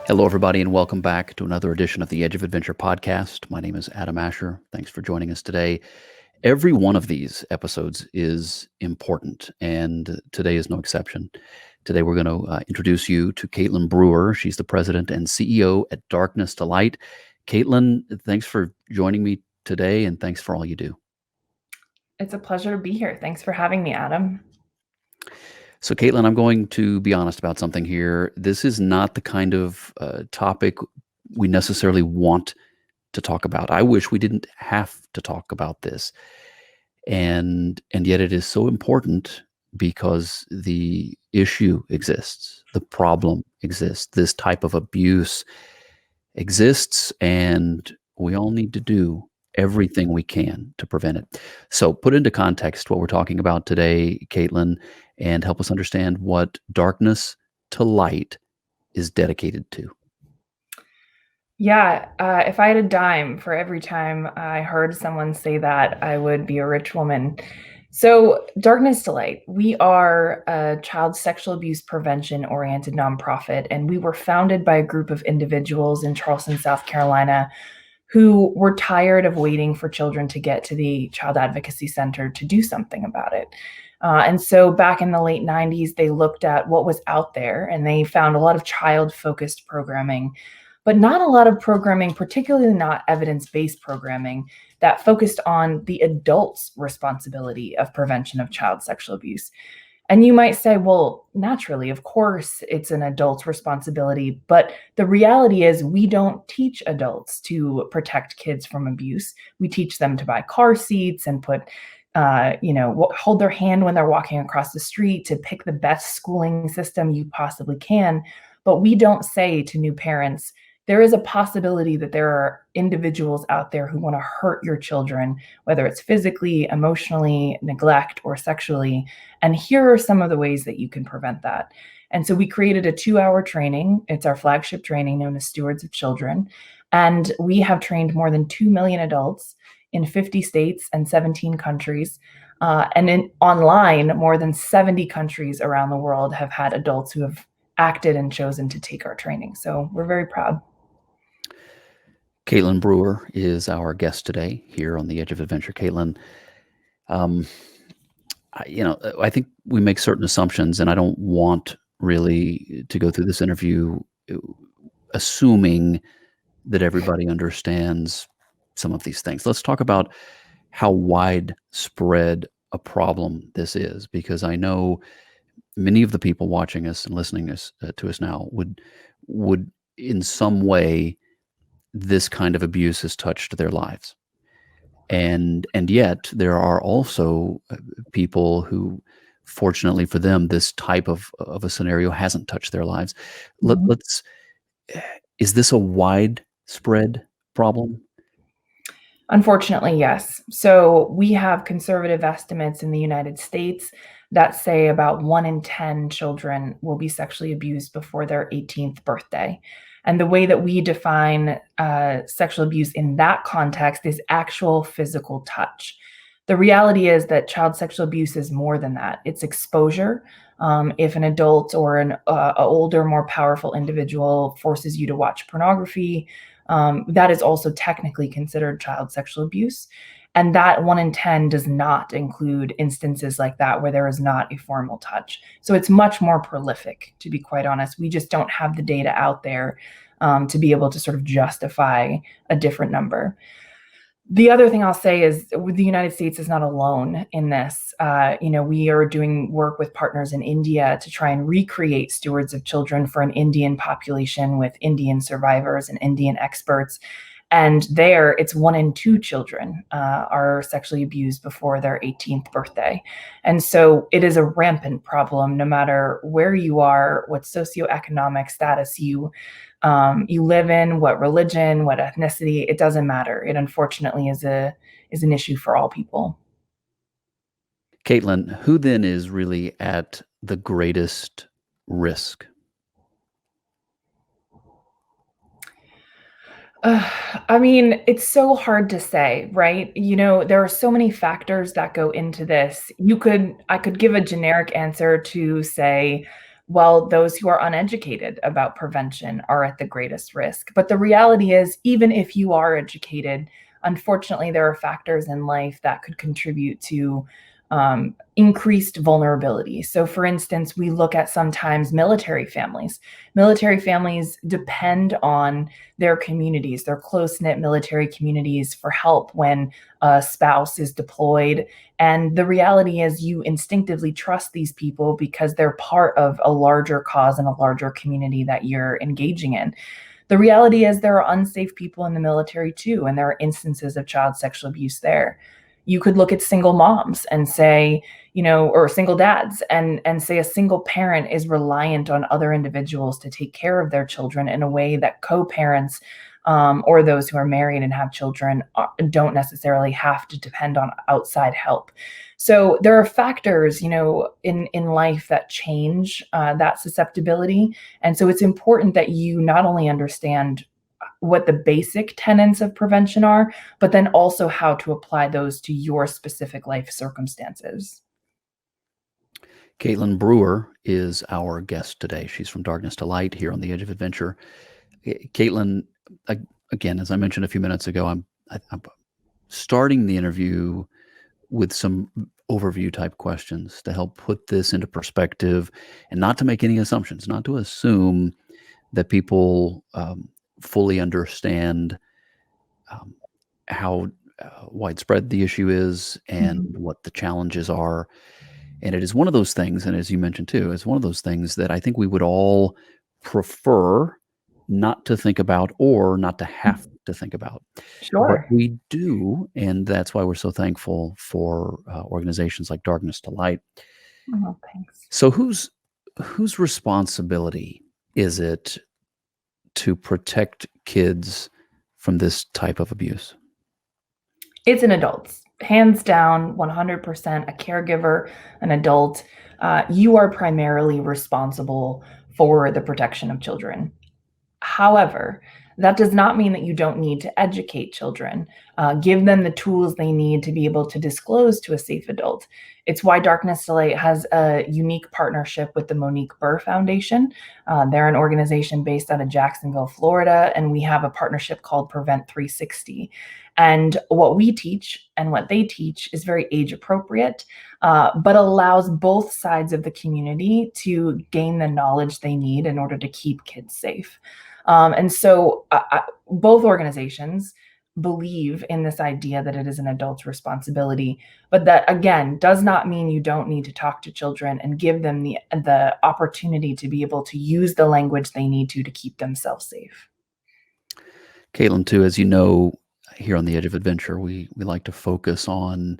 Hello, everybody, and welcome back to another edition of the Edge of Adventure podcast. My name is Adam Asher. Thanks for joining us today. Every one of these episodes is important, and today is no exception. Today, we're going to introduce you to Caitlin Brewer. She's the president and CEO at Darkness to Light. Caitlin, thanks for joining me today, and thanks for all you do. It's a pleasure to be here. Thanks for having me, Adam. So, Caitlin, I'm going to be honest about something here. This is not the kind of topic we necessarily want to talk about. I wish we didn't have to talk about this. And yet it is so important because the issue exists, the problem exists, this type of abuse exists, and we all need to do everything we can to prevent it. So put into context what we're talking about today, Caitlin, and help us understand what Darkness to Light is dedicated to. Yeah, if I had a dime for every time I heard someone say that, I would be a rich woman. So, Darkness to Light, we are a child sexual abuse prevention oriented nonprofit, and we were founded by a group of individuals in Charleston, South Carolina, who were tired of waiting for children to get to the Child Advocacy Center to do something about it. And so back in the late 90s, they looked at what was out there and they found a lot of child focused programming, but not a lot of programming, particularly not evidence based programming that focused on the adult's responsibility of prevention of child sexual abuse. And you might say, well, naturally, of course, it's an adult's responsibility. But the reality is, we don't teach adults to protect kids from abuse. We teach them to buy car seats and hold their hand when they're walking across the street, to pick the best schooling system you possibly can. But we don't say to new parents, there is a possibility that there are individuals out there who want to hurt your children, whether it's physically, emotionally, neglect, or sexually. And here are some of the ways that you can prevent that. And so we created a 2-hour training. It's our flagship training known as Stewards of Children. And we have trained more than 2 million adults in 50 states and 17 countries. Online, more than 70 countries around the world have had adults who have acted and chosen to take our training. So we're very proud. Caitlin Brewer is our guest today here on the Edge of Adventure. Caitlin, I think we make certain assumptions, and I don't want really to go through this interview assuming that everybody understands some of these things. Let's talk about how widespread a problem this is, because I know many of the people watching us and listening to us now would in some way, this kind of abuse has touched their lives. And yet there are also people who, fortunately for them, this type of a scenario hasn't touched their lives. Let's is this a widespread problem? Unfortunately, yes. So we have conservative estimates in the United States that say about 1 in 10 children will be sexually abused before their 18th birthday. And the way that we define sexual abuse in that context is actual physical touch. The reality is that child sexual abuse is more than that. It's exposure. If an adult or an older, more powerful individual forces you to watch pornography, that is also technically considered child sexual abuse. And that 1 in 10 does not include instances like that where there is not a formal touch. So it's much more prolific, to be quite honest. We just don't have the data out there to be able to sort of justify a different number. The other thing I'll say is the United States is not alone in this. We are doing work with partners in India to try and recreate Stewards of Children for an Indian population with Indian survivors and Indian experts. And there, it's 1 in 2 children are sexually abused before their 18th birthday. And so it is a rampant problem, no matter where you are, what socioeconomic status you live in, what religion, what ethnicity. It doesn't matter. It unfortunately is an issue for all people. Caitlin, who then is really at the greatest risk? It's so hard to say, right? There are so many factors that go into this. I could give a generic answer to say while those who are uneducated about prevention are at the greatest risk. But the reality is, even if you are educated, unfortunately, there are factors in life that could contribute to increased vulnerability. So, for instance, we look at sometimes military families. Military families depend on their communities, their close knit military communities, for help when a spouse is deployed. And the reality is, you instinctively trust these people because they're part of a larger cause and a larger community that you're engaging in. The reality is, there are unsafe people in the military too, and there are instances of child sexual abuse there. You could look at single moms and say, or single dads, and say a single parent is reliant on other individuals to take care of their children in a way that co-parents, or those who are married and have children, don't necessarily have to depend on outside help. So there are factors, in life that change that susceptibility, and so it's important that you not only understand what the basic tenets of prevention are, but then also how to apply those to your specific life circumstances. Caitlin Brewer is our guest today. She's from Darkness to Light here on the Edge of Adventure. Caitlin, again, as I mentioned a few minutes ago, I'm starting the interview with some overview type questions to help put this into perspective and not to make any assumptions, not to assume that people fully understand um, how widespread the issue is and Mhm. what the challenges are. And it is one of those things, and as you mentioned too, it's one of those things that I think we would all prefer not to think about or not to have to think about. But Sure. we do, and that's why we're so thankful for organizations like Darkness to Light. Oh, thanks. So whose responsibility is it to protect kids from this type of abuse? It's an adult's. Hands down, 100% a caregiver, an adult. You are primarily responsible for the protection of children. However, that does not mean that you don't need to educate children, give them the tools they need to be able to disclose to a safe adult. It's why Darkness to Light has a unique partnership with the Monique Burr Foundation. They're an organization based out of Jacksonville, Florida, and we have a partnership called Prevent 360. And what we teach and what they teach is very age appropriate, but allows both sides of the community to gain the knowledge they need in order to keep kids safe. And so both organizations believe in this idea that it is an adult's responsibility, but that again does not mean you don't need to talk to children and give them the opportunity to be able to use the language they need to keep themselves safe. Caitlin, too, as you know, here on the Edge of Adventure, we like to focus on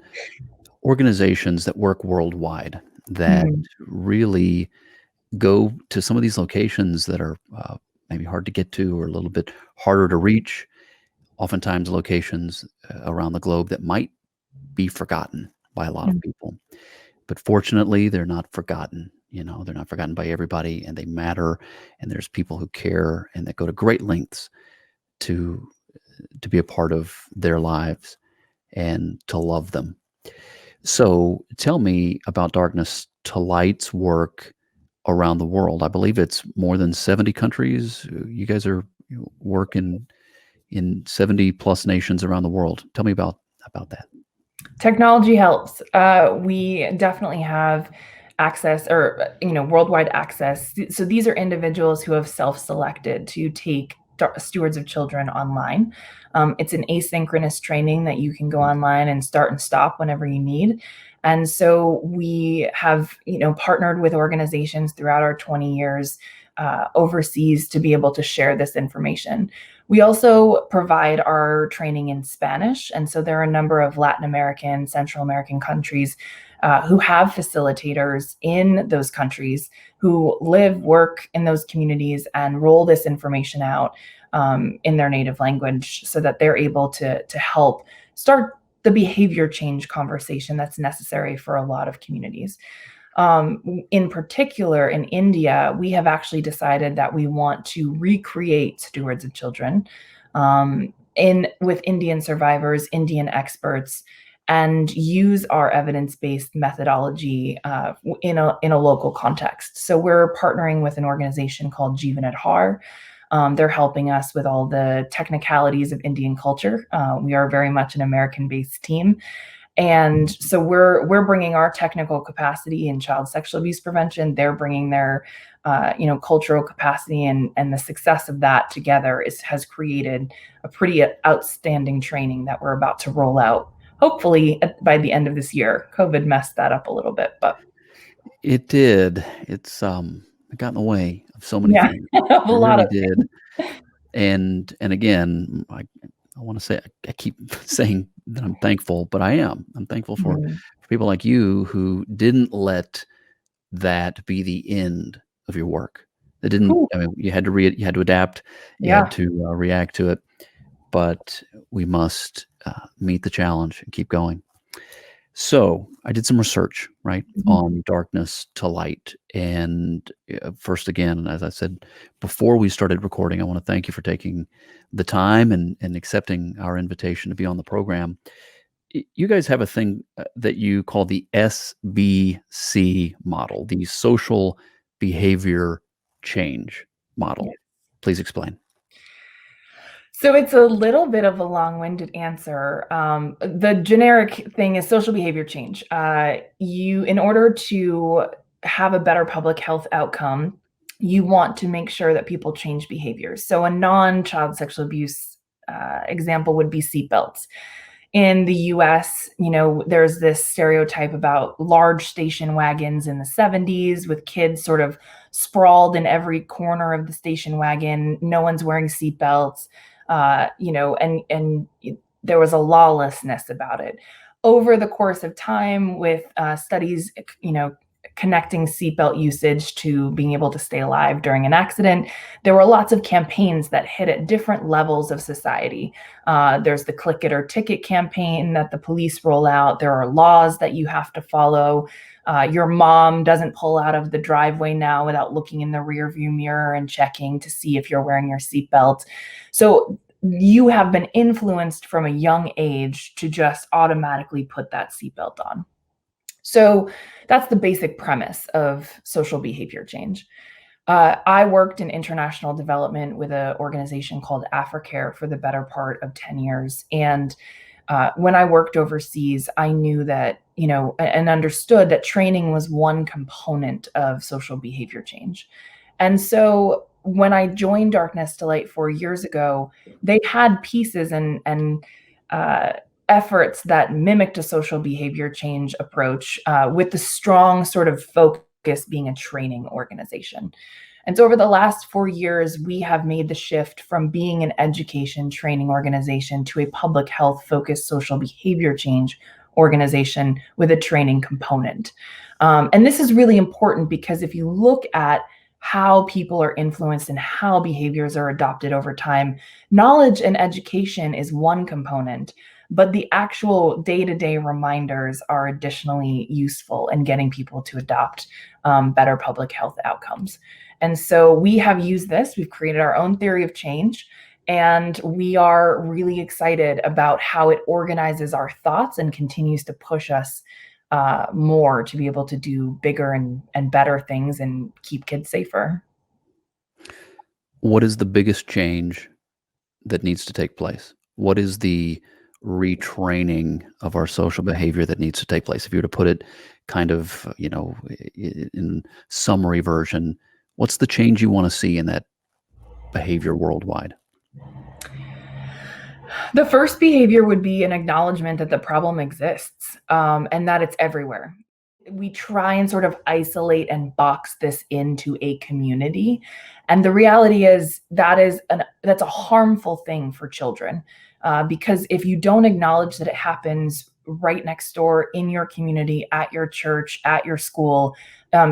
organizations that work worldwide that Mhm. really go to some of these locations that are maybe hard to get to or a little bit harder to reach. Oftentimes, locations around the globe that might be forgotten by a lot of Mhm. people. But fortunately, they're not forgotten. They're not forgotten by everybody, and they matter. And there's people who care and that go to great lengths to be a part of their lives and to love them. So tell me about Darkness to Light's work around the world. I believe it's more than 70 countries. You guys are working in 70 plus nations around the world. Tell me about that. Technology helps. We definitely have access, or worldwide access. So these are individuals who have self-selected to take stewards of children online. It's an asynchronous training that you can go online and start and stop whenever you need. And so we have, partnered with organizations throughout our 20 years overseas to be able to share this information. We also provide our training in Spanish. And so there are a number of Latin American, Central American countries who have facilitators in those countries who live, work in those communities and roll this information out in their native language so that they're able to help start the behavior change conversation that's necessary for a lot of communities. In particular, in India, we have actually decided that we want to recreate stewards of children in with Indian survivors, Indian experts, and use our evidence-based methodology in a local context. So we're partnering with an organization called Jeevan Adhar. They're helping us with all the technicalities of Indian culture. We are very much an American-based team, and so we're bringing our technical capacity in child sexual abuse prevention. They're bringing their cultural capacity, and the success of that together has created a pretty outstanding training that we're about to roll out. Hopefully by the end of this year. COVID messed that up a little bit, but It did. It got in the way of so many yeah, things. a It lot really of did. things. And again, I wanna say I keep saying that I'm thankful, but I am. I'm thankful Mhm. for people like you who didn't let that be the end of your work. That didn't Whew. I mean, you had to adapt, you had Yeah. to, react to it, but we must, meet the challenge and keep going. So, I did some research, right, Mhm. on darkness to light, and, first, again, as I said before we started recording, I wanna thank you for taking the time and accepting our invitation to be on the program. You guys have a thing that you call the SBC model, the social behavior change Yeah. model. Please explain. So it's a little bit of a long-winded answer. The generic thing is social behavior change. In order to have a better public health outcome, you want to make sure that people change behaviors. So a non-child sexual abuse example would be seatbelts. In the US, there's this stereotype about large station wagons in the 70s with kids sort of sprawled in every corner of the station wagon. No one's wearing seatbelts, and there was a lawlessness about it. Over the course of time, with studies, connecting seatbelt usage to being able to stay alive during an accident, there were lots of campaigns that hit at different levels of society. There's the click it or ticket campaign that the police roll out. There are laws that you have to follow. Your mom doesn't pull out of the driveway now without looking in the rearview mirror and checking to see if you're wearing your seatbelt. So you have been influenced from a young age to just automatically put that seatbelt on. So that's the basic premise of social behavior change. I worked in international development with an organization called Africare for the better part of 10 years. And when I worked overseas, I knew that, and understood that training was one component of social behavior change. And so when I joined Darkness to Light 4 years ago, they had pieces and uh, efforts that mimicked a social behavior change approach, with the strong sort of focus being a training organization. And so over the last 4 years, we have made the shift from being an education training organization to a public health focused social behavior change organization with a training component. And this is really important because if you look at how people are influenced and how behaviors are adopted over time, knowledge and education is one component, but the actual day-to-day reminders are additionally useful in getting people to adopt better public health outcomes. And so we have used this, we've created our own theory of change, and we are really excited about how it organizes our thoughts and continues to push us more to be able to do bigger and better things and keep kids safer. What is the biggest change that needs to take place? What is the retraining of our social behavior that needs to take place? If you were to put it kind of, in summary version, what's the change you wanna see in that behavior worldwide? The first behavior would be an acknowledgement that the problem exists, and that it's everywhere. We try and sort of isolate and box this into a community, and the reality is that's a harmful thing for children, because if you don't acknowledge that it happens right next door in your community, at your church, at your school,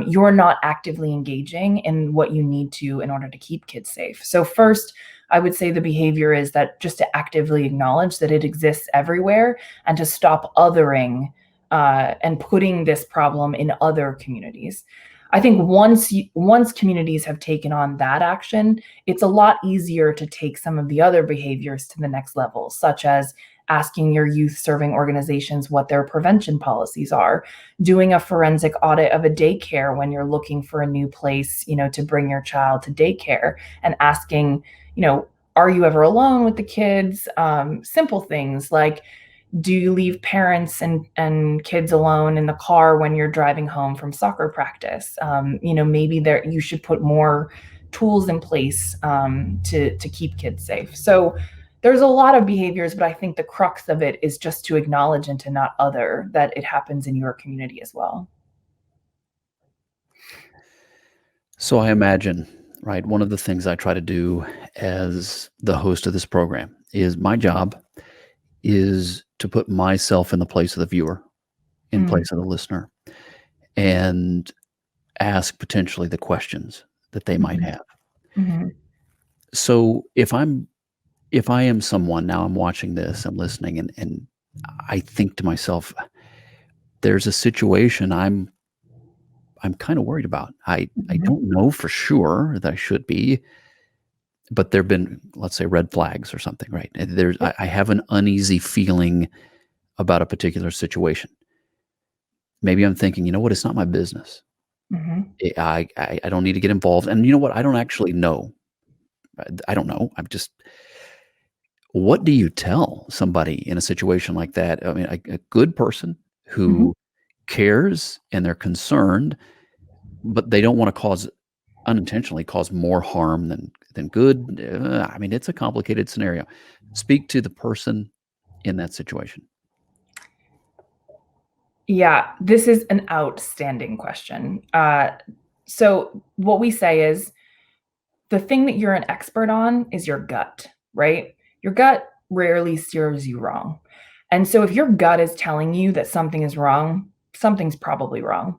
you're not actively engaging in what you need to in order to keep kids safe. So first, I would say the behavior is that just to actively acknowledge that it exists everywhere and to stop othering and putting this problem in other communities. I think once communities have taken on that action, it's a lot easier to take some of the other behaviors to the next level, such as asking your youth serving organizations what their prevention policies are, doing a forensic audit of a daycare when you're looking for a new place, to bring your child to daycare, and asking, are you ever alone with the kids? Simple things like, do you leave parents and kids alone in the car when you're driving home from soccer practice? Maybe there you should put more tools in place to keep kids safe. So there's a lot of behaviors, but I think the crux of it is just to acknowledge and to not other that it happens in your community as well. So I imagine, right, one of the things I try to do as the host of this program is my job is to put myself in the place of the viewer, in Mm, place of the listener, and ask potentially the questions that they might mhm, have. mhm, So if I am someone now I'm watching this, I'm listening and I think to myself, there's a situation I'm kind of worried about. I mhm. don't know for sure that I should be, but there've been, let's say, red flags or something, right? And Yep. I have an uneasy feeling about a particular situation. Maybe I'm thinking, you know what? It's not my business. Mhm, I don't need to get involved. And you know what? I don't actually know. I don't know. I'm just. What do you tell somebody in a situation like that? I mean, a good person mhm. who cares and they're concerned, but they don't want to cause unintentionally cause more harm than good. I mean, it's a complicated scenario. Speak to the person in that situation. Yeah, this is an outstanding question. So what we say is the thing that you're an expert on is your gut, right? Your gut rarely steers you wrong. And so if your gut is telling you that something is wrong, something's probably wrong.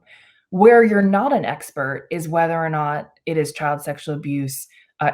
Where you're not an expert is whether or not it is child sexual abuse,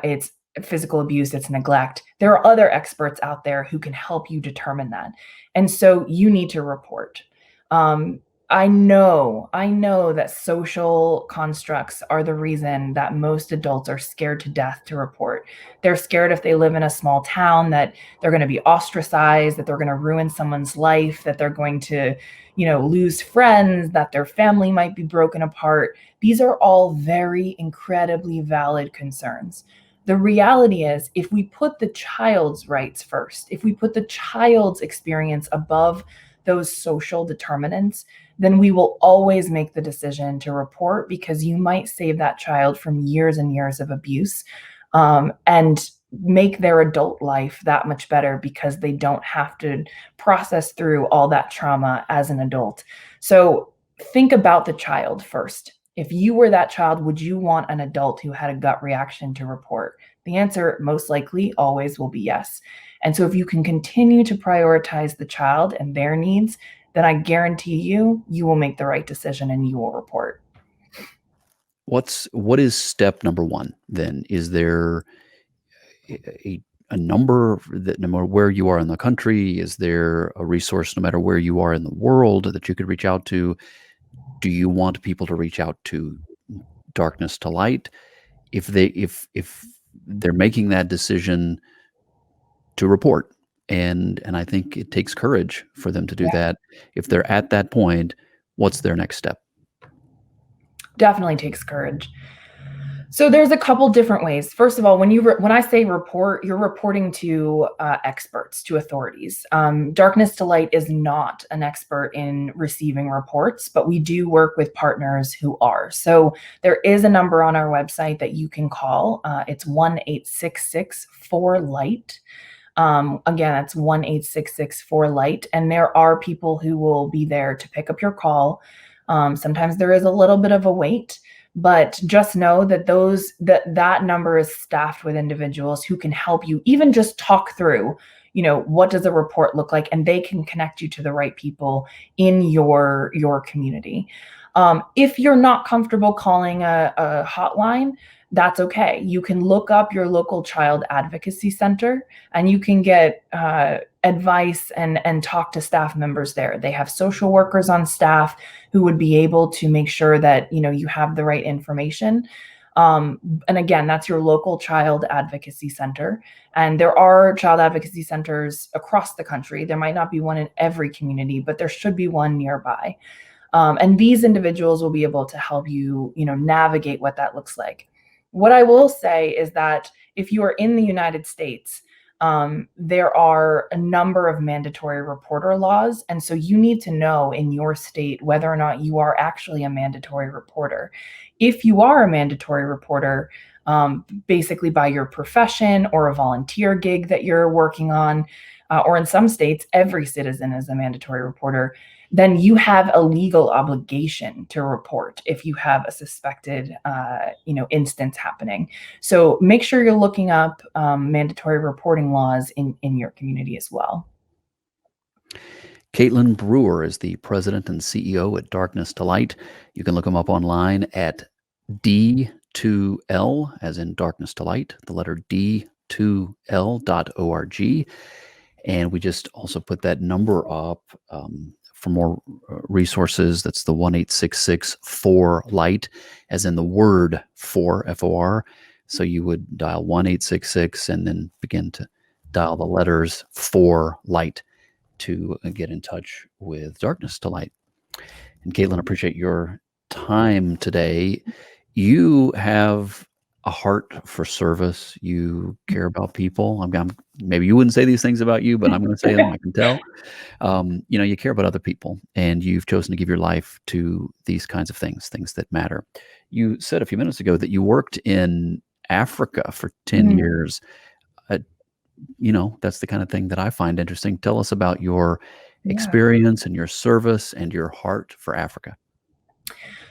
it's physical abuse, it's neglect. There are other experts out there who can help you determine that. And so you need to report. Um, I know that social constructs are the reason that most adults are scared to death to report. They're scared if they live in a small town that they're going to be ostracized, that they're going to ruin someone's life, that they're going to, lose friends, that their family might be broken apart. These are all very incredibly valid concerns. The reality is, if we put the child's rights first, if we put the child's experience above those social determinants, then we will always make the decision to report because you might save that child from years and years of abuse, and make their adult life that much better because they don't have to process through all that trauma as an adult. So think about the child first. If you were that child, would you want an adult who had a gut reaction to report? The answer most likely always will be yes. And so if you can continue to prioritize the child and their needs, then I guarantee you will make the right decision and you will report. What is step number one then? Is there a number that no matter where you are in the country, is there a resource no matter where you are in the world that you could reach out to? Do you want people to reach out to darkness to light? If they're making that decision to report, and I think it takes courage for them to do Yeah, that. If they're at that point, what's their next step? definitely takes courage. So there's a couple different ways. First of all, when I say report, you're reporting to experts, to authorities. Darkness to Light is not an expert in receiving reports, but we do work with partners who are. So there is a number on our website that you can call. It's 1-866-4-LIGHT. Again, that's 1-866-4-LIGHT. And there are people who will be there to pick up your call. Sometimes there is a little bit of a wait, but just know that that number is staffed with individuals who can help you even just talk through, what does a report look like, and they can connect you to the right people in your community. If you're not comfortable calling a hotline, that's okay. You can look up your local child advocacy center and you can get advice and talk to staff members there. They have social workers on staff who would be able to make sure that you have the right information. And again, that's your local child advocacy center. And there are child advocacy centers across the country. There might not be one in every community, but there should be one nearby. And these individuals will be able to help you, navigate what that looks like. What I will say is that if you are in the United States, there are a number of mandatory reporter laws. And so you need to know in your state whether or not you are actually a mandatory reporter. If you are a mandatory reporter, basically by your profession or a volunteer gig that you're working on, or in some states, every citizen is a mandatory reporter, then you have a legal obligation to report if you have a suspected, instance happening. So make sure you're looking up mandatory reporting laws in your community as well. Caitlin Brewer is the president and CEO at Darkness to Light. You can look them up online at D2L, as in Darkness to Light, the letter D2L.org. And we just also put that number up for more resources. That's the 1-866-4-LIGHT, as in the word for, F-O-R. So you would dial 1-866 and then begin to dial the letters for light to get in touch with Darkness to Light. And Caitlin, appreciate your time today. You have a heart for service. You care about people. Maybe you wouldn't say these things about you, but I'm going to say them. I can tell. You care about other people, and you've chosen to give your life to these kinds of things that matter. You said a few minutes ago that you worked in Africa for 10 years. That's the kind of thing that I find interesting. Tell us about your experience and your service and your heart for Africa.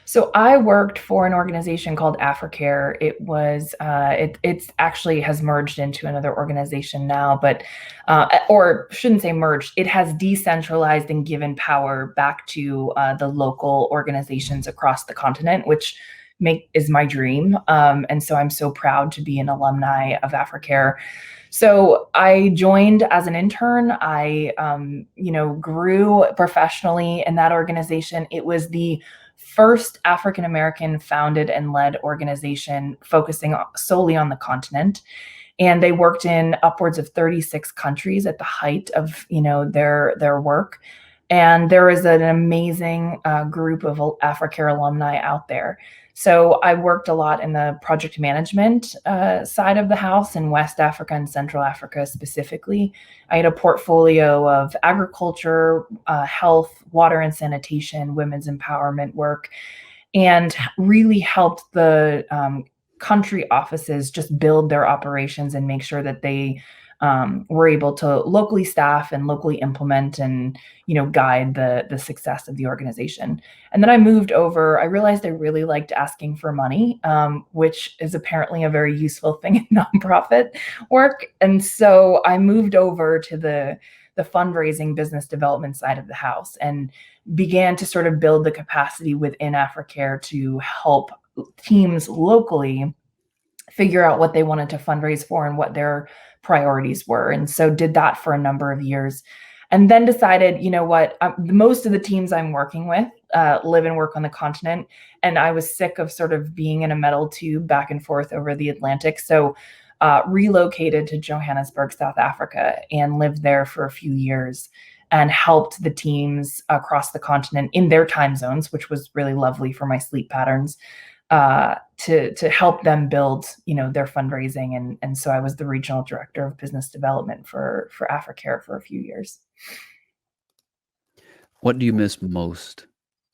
So I worked for an organization called Africare. It was it's actually has merged into another organization now, but or shouldn't say merged. It has decentralized and given power back to the local organizations across the continent, which is my dream. And so I'm so proud to be an alumni of Africare. So I joined as an intern. I, grew professionally in that organization. It was the first African American founded and led organization focusing solely on the continent. And they worked in upwards of 36 countries at the height of, their work. And there is an amazing group of Africare alumni out there. So I worked a lot in the project management side of the house in West Africa and Central Africa specifically. I had a portfolio of agriculture, health, water and sanitation, women's empowerment work, and really helped the country offices just build their operations and make sure that they were able to locally staff and locally implement and guide the success of the organization. And then I moved over. I realized I really liked asking for money, which is apparently a very useful thing in nonprofit work. And so I moved over to the fundraising business development side of the house and began to sort of build the capacity within Africare to help teams locally figure out what they wanted to fundraise for and what their priorities were. And so did that for a number of years. And then decided, most of the teams I'm working with live and work on the continent. And I was sick of sort of being in a metal tube back and forth over the Atlantic. So relocated to Johannesburg, South Africa, and lived there for a few years and helped the teams across the continent in their time zones, which was really lovely for my sleep patterns, to help them build, their fundraising. And so I was the regional director of business development for Africare for a few years. What do you miss most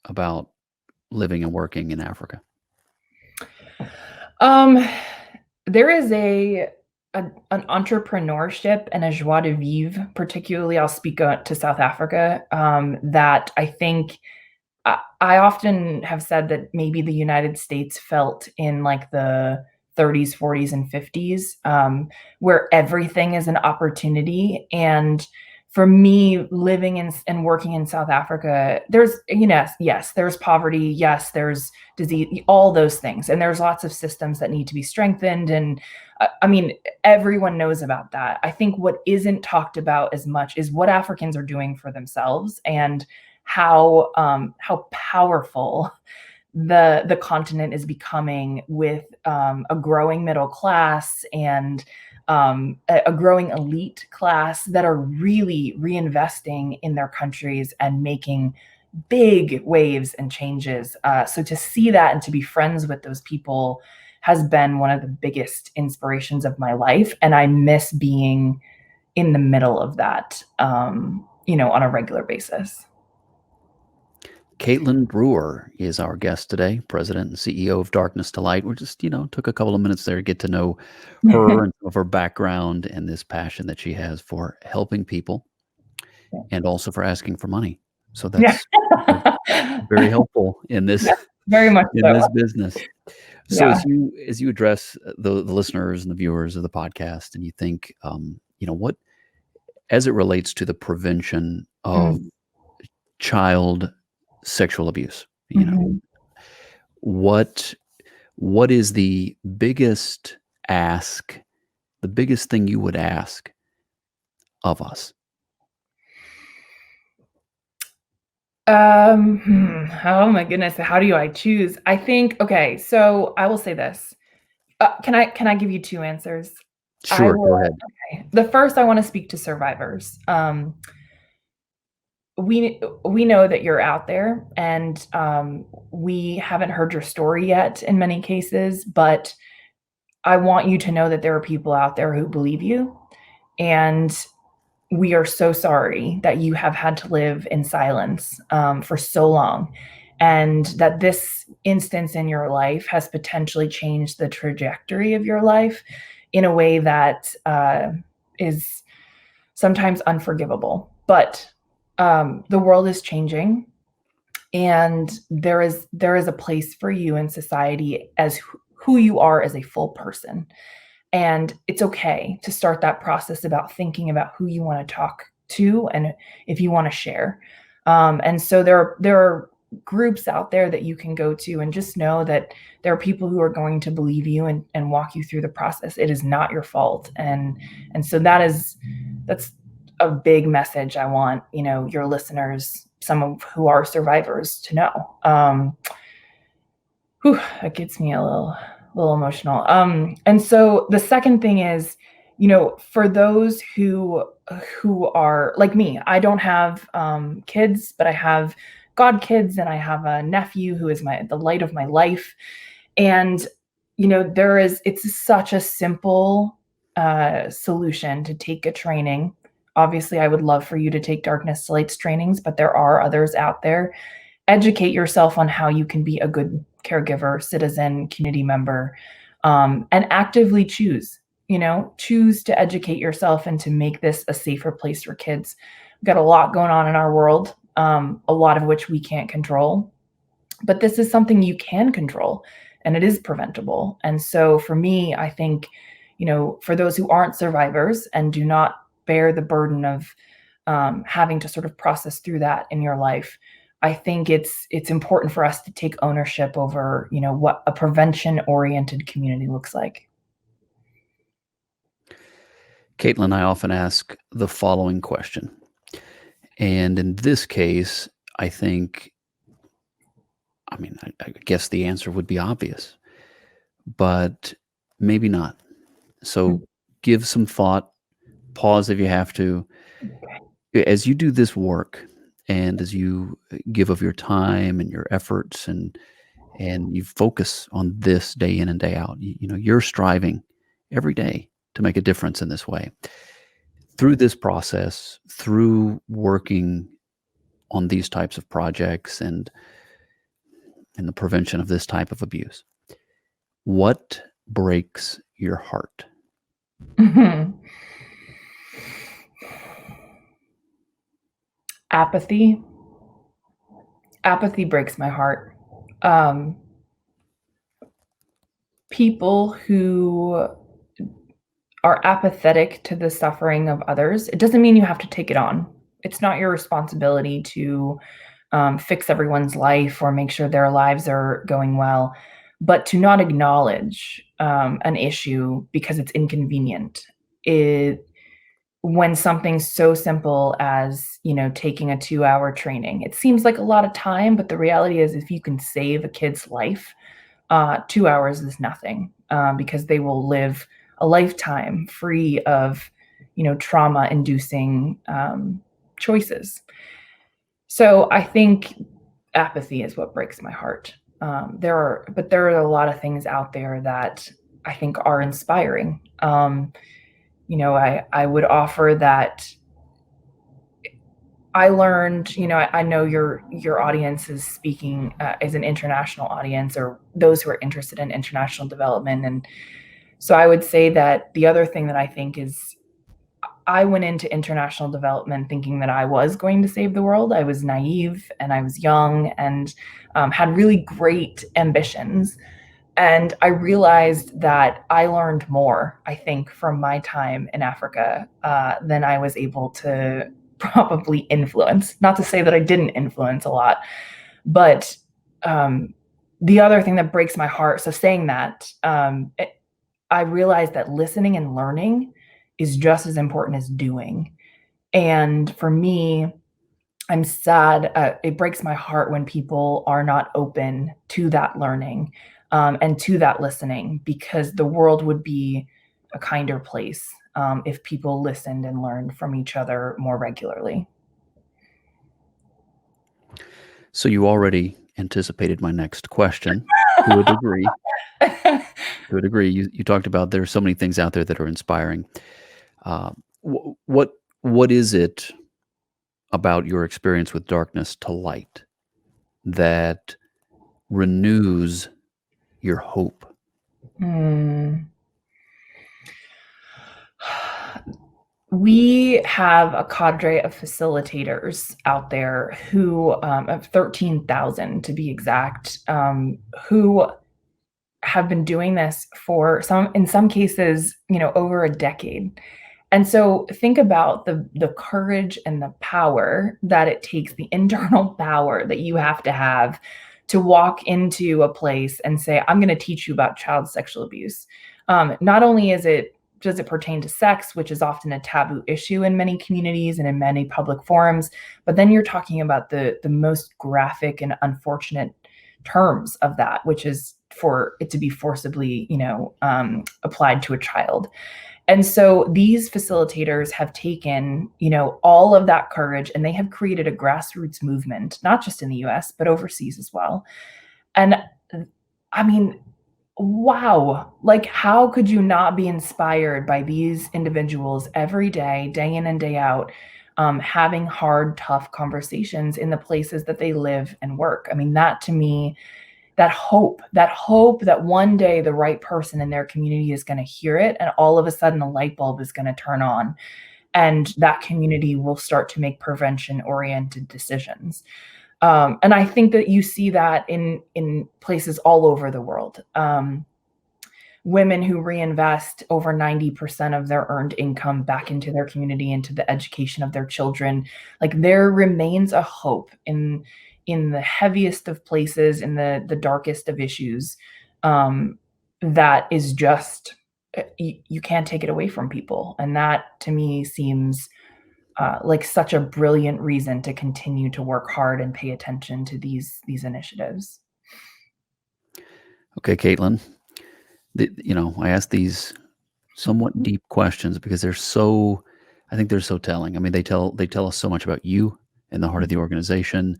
about living and working in Africa? There is an entrepreneurship and a joie de vivre, particularly I'll speak to South Africa, that I think I often have said that maybe the United States felt in like the 30s, 40s, and 50s, where everything is an opportunity. And for me, living in and working in South Africa, there's, yes, there's poverty. Yes, there's disease, all those things. And there's lots of systems that need to be strengthened. And everyone knows about that. I think what isn't talked about as much is what Africans are doing for themselves and how powerful the continent is becoming with a growing middle class and a growing elite class that are really reinvesting in their countries and making big waves and changes. So to see that and to be friends with those people has been one of the biggest inspirations of my life. And I miss being in the middle of that, on a regular basis. Caitlin Brewer is our guest today, president and CEO of Darkness to Light. We just, took a couple of minutes there to get to know her and some of her background and this passion that she has for helping people and also for asking for money. So Yeah. that's very helpful in this Yeah, very much in so. this business. So Yeah. as you address the listeners and the viewers of the podcast, and you think, what as it relates to the prevention of Mm. child sexual abuse, Mhm. what what is the biggest ask, the biggest thing you would ask of us? Oh my goodness, how do I choose? I think okay, so I will say this. Can I give you 2 answers? I Sure, will go ahead. okay. The first, I wanna speak to survivors. We know that you're out there, and, we haven't heard your story yet in many cases, but I want you to know that there are people out there who believe you, and we are so sorry that you have had to live in silence for so long, and that this instance in your life has potentially changed the trajectory of your life in a way that is sometimes unforgivable. But the world is changing, and there is a place for you in society as who you are as a full person, and it's okay to start that process about thinking about who you want to talk to and if you want to share. And so there are groups out there that you can go to, and just know that there are people who are going to believe you and walk you through the process. It is not your fault. And so that's a big message I want, your listeners, some of who are survivors, to know. Whew, that gets me a little emotional. And so the second thing is, for those who are like me, I don't have kids, but I have godkids, and I have a nephew who is the light of my life. And it's such a simple solution to take a training. Obviously, I would love for you to take Darkness to Lights trainings, but there are others out there. Educate yourself on how you can be a good caregiver, citizen, community member, and actively choose to educate yourself and to make this a safer place for kids. We've got a lot going on in our world, a lot of which we can't control, but this is something you can control, and it is preventable. And so for me, I think, for those who aren't survivors and do not bear the burden of having to sort of process through that in your life, I think it's important for us to take ownership over, what a prevention oriented community looks like. Caitlin, I often ask the following question. And in this case, I think, I guess the answer would be obvious, but maybe not. Mm. So give some thought, pause if you have to. As you do this work and as you give of your time and your efforts and you focus on this day in and day out, you're striving every day to make a difference in this way. Through this process, through working on these types of projects and the prevention of this type of abuse, what breaks your heart? Mhm. Apathy. Apathy breaks my heart. Um, People who are apathetic to the suffering of others. It doesn't mean you have to take it on. It's not your responsibility to fix everyone's life or make sure their lives are going well, but to not acknowledge an issue because it's inconvenient. It when something so simple as, taking a 2-hour training. It seems like a lot of time, but the reality is if you can save a kid's life, 2 hours is nothing, because they will live a lifetime free of, trauma-inducing, choices. So I think apathy is what breaks my heart. There are a lot of things out there that I think are inspiring. I would offer that I learned, I know your audience is speaking as an international audience or those who are interested in international development. And so I would say that the other thing that I think is I went into international development thinking that I was going to save the world. I was naive and I was young and had really great ambitions. And I realized that I learned more, I think, from my time in Africa than I was able to probably influence. Not to say that I didn't influence a lot, but the other thing that breaks my heart, so saying that, I realized that listening and learning is just as important as doing. And for me, I'm sad. It breaks my heart when people are not open to that learning and to that listening, because the world would be a kinder place if people listened and learned from each other more regularly. So you already anticipated my next question to a degree. To a degree, you talked about there's so many things out there that are inspiring. Uh, what is it about your experience with darkness to light that renews your hope? Hmm. We have a cadre of facilitators out there who, of 13,000 to be exact, who have been doing this for in some cases, over a decade. And so think about the courage and the power that it takes, the internal power that you have to walk into a place and say, I'm going to teach you about child sexual abuse. Not only does it pertain to sex, which is often a taboo issue in many communities and in many public forums, but then you're talking about the most graphic and unfortunate terms of that, which is for it to be forcibly, applied to a child. And so these facilitators have taken, all of that courage and they have created a grassroots movement, not just in the US, but overseas as well. And I mean, wow, like how could you not be inspired by these individuals every day in and day out, having hard, tough conversations in the places that they live and work? I mean, that to me, that hope that one day the right person in their community is going to hear it and all of a sudden a light bulb is going to turn on and that community will start to make prevention oriented decisions. And I think that you see that in places all over the world. Women who reinvest over 90% of their earned income back into their community, into the education of their children. Like there remains a hope in the heaviest of places, in the darkest of issues, that is just you can't take it away from people. And that to me seems like such a brilliant reason to continue to work hard and pay attention to these initiatives. Okay, Caitlin, I ask these somewhat deep questions because I think they're so telling. I mean, they tell us so much about you and the heart of the organization.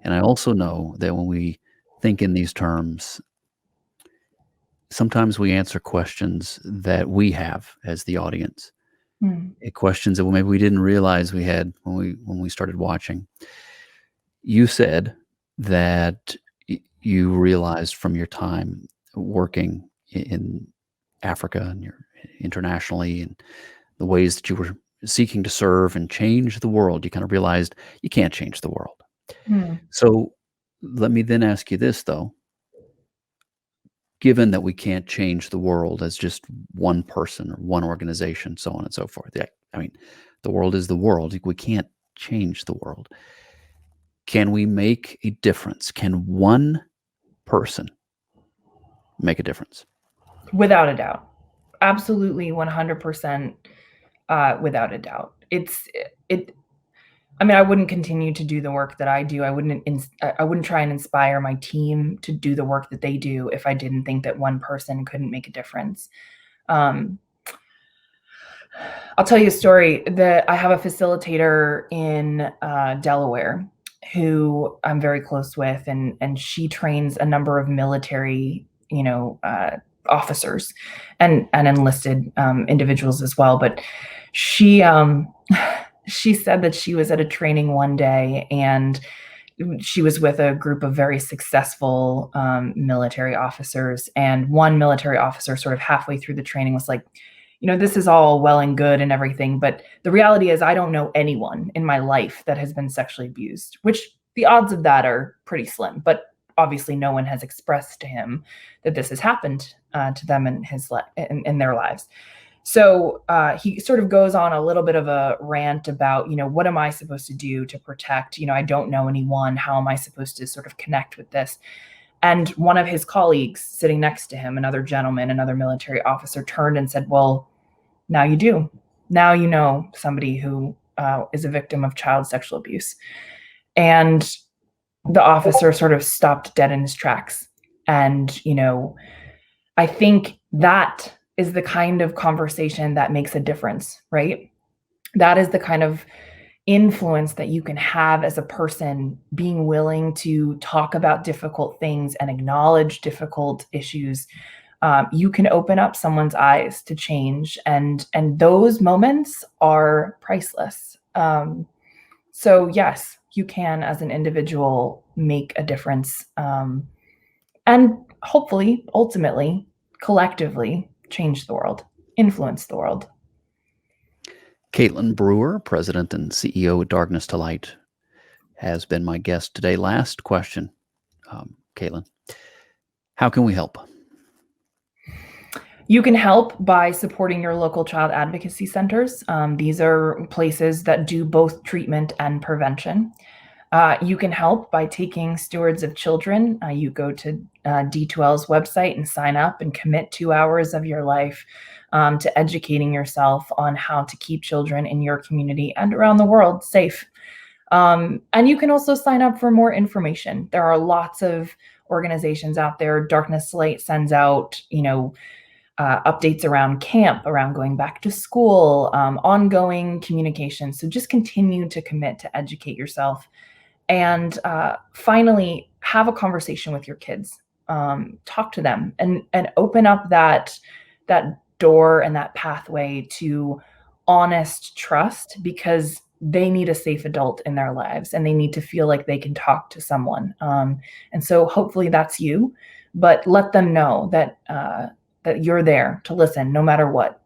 And I also know that when we think in these terms, sometimes we answer questions that we have as the audience, Mm, questions that maybe we didn't realize we had when we started watching. You said that you realized from your time working in Africa and you're internationally and the ways that you were seeking to serve and change the world, you kind of realized you can't change the world. mm. So let me then ask you this, though. Given that we can't change the world as just one person or one organization, so on and so forth. Yeah, I mean, the world is the world. We can't change the world. Can we make a difference? Can one person make a difference? Without a doubt. Absolutely 100%. without a doubt. It I mean, I wouldn't continue to do the work that I do. I wouldn't try and inspire my team to do the work that they do if I didn't think that one person couldn't make a difference. Um, I'll tell you a story that I have a facilitator in Delaware who I'm very close with, and she trains a number of military, officers and enlisted individuals as well. But she she said that she was at a training one day and she was with a group of very successful military officers, and one military officer sort of halfway through the training was like, this is all well and good and everything, but the reality is I don't know anyone in my life that has been sexually abused, which the odds of that are pretty slim. But obviously, no one has expressed to him that this has happened to them in their lives. So he sort of goes on a little bit of a rant about, what am I supposed to do to protect? I don't know anyone. How am I supposed to sort of connect with this? And one of his colleagues sitting next to him, another gentleman, another military officer, turned and said, well, now you do. Now you know somebody who is a victim of child sexual abuse. And the officer sort of stopped dead in his tracks. And, I think that is the kind of conversation that makes a difference, right? That is the kind of influence that you can have as a person, being willing to talk about difficult things and acknowledge difficult issues. You can open up someone's eyes to change, and those moments are priceless. So yes, you can, as an individual, make a difference, and hopefully, ultimately, collectively, change the world, influence the world. Caitlin Brewer, President and CEO at Darkness to Light, has been my guest today. Last question, Caitlin. How can we help? You can help by supporting your local child advocacy centers. These are places that do both treatment and prevention. You can help by taking Stewards of Children. You go to D2L's website and sign up and commit 2 hours of your life to educating yourself on how to keep children in your community and around the world safe. And you can also sign up for more information. There are lots of organizations out there. Darkness to Light sends out, updates around camp, around going back to school, ongoing communication. So just continue to commit to educate yourself. And finally, have a conversation with your kids. Talk to them and open up that door and that pathway to honest trust, because they need a safe adult in their lives and they need to feel like they can talk to someone. And so hopefully that's you, but let them know that that you're there to listen no matter what.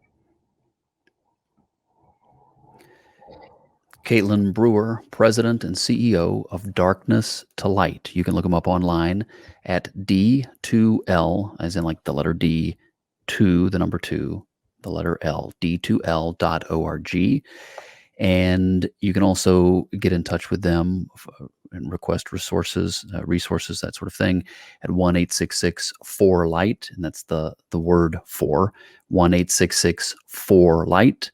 Caitlin Brewer, President and CEO of Darkness to Light. You can look them up online at D2L, as in like the letter D, 2, the number 2, the letter L, D2L.org. And you can also get in touch with them and request resources, that sort of thing, at 1-866-4-LIGHT, and that's the word 4, 1-866-4-LIGHT.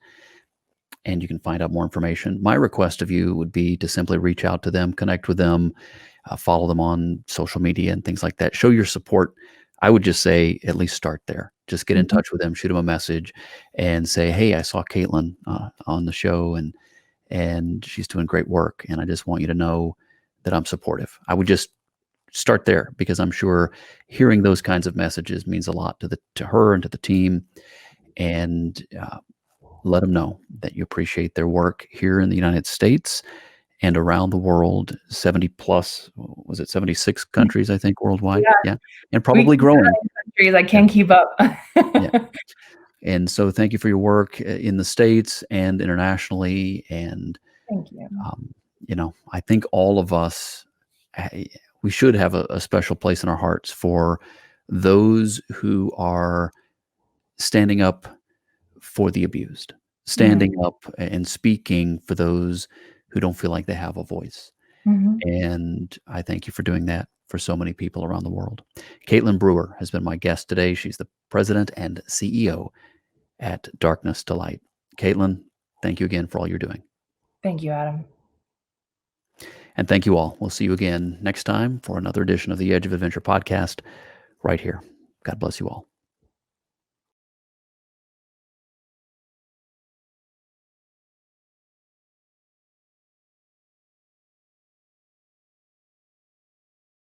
And you can find out more information. My request of you would be to simply reach out to them, connect with them, follow them on social media and things like that. Show your support. I would just say at least start there. Just get in touch with them, shoot them a message, and say, "Hey, I saw Caitlin on the show, and she's doing great work, and I just want you to know that I'm supportive." I would just start there, because I'm sure hearing those kinds of messages means a lot to her and to the team. And let them know that you appreciate their work here in the United States and around the world. 70 plus, was it 76 countries, I think, worldwide? Yeah. And probably growing. Countries, I can't keep up. Yeah. And so thank you for your work in the States and internationally. And, Thank you. I think all of us, we should have a special place in our hearts for those who are standing up for the abused, standing up and speaking for those who don't feel like they have a voice. And I thank you for doing that for so many people around the world. Caitlin Brewer has been my guest today. She's the president and CEO at Darkness to Light. Caitlin, Thank you again for all you're doing. Thank you, Adam. And thank you all. We'll see you again next time for another edition of the Edge of Adventure podcast right here. God bless you all.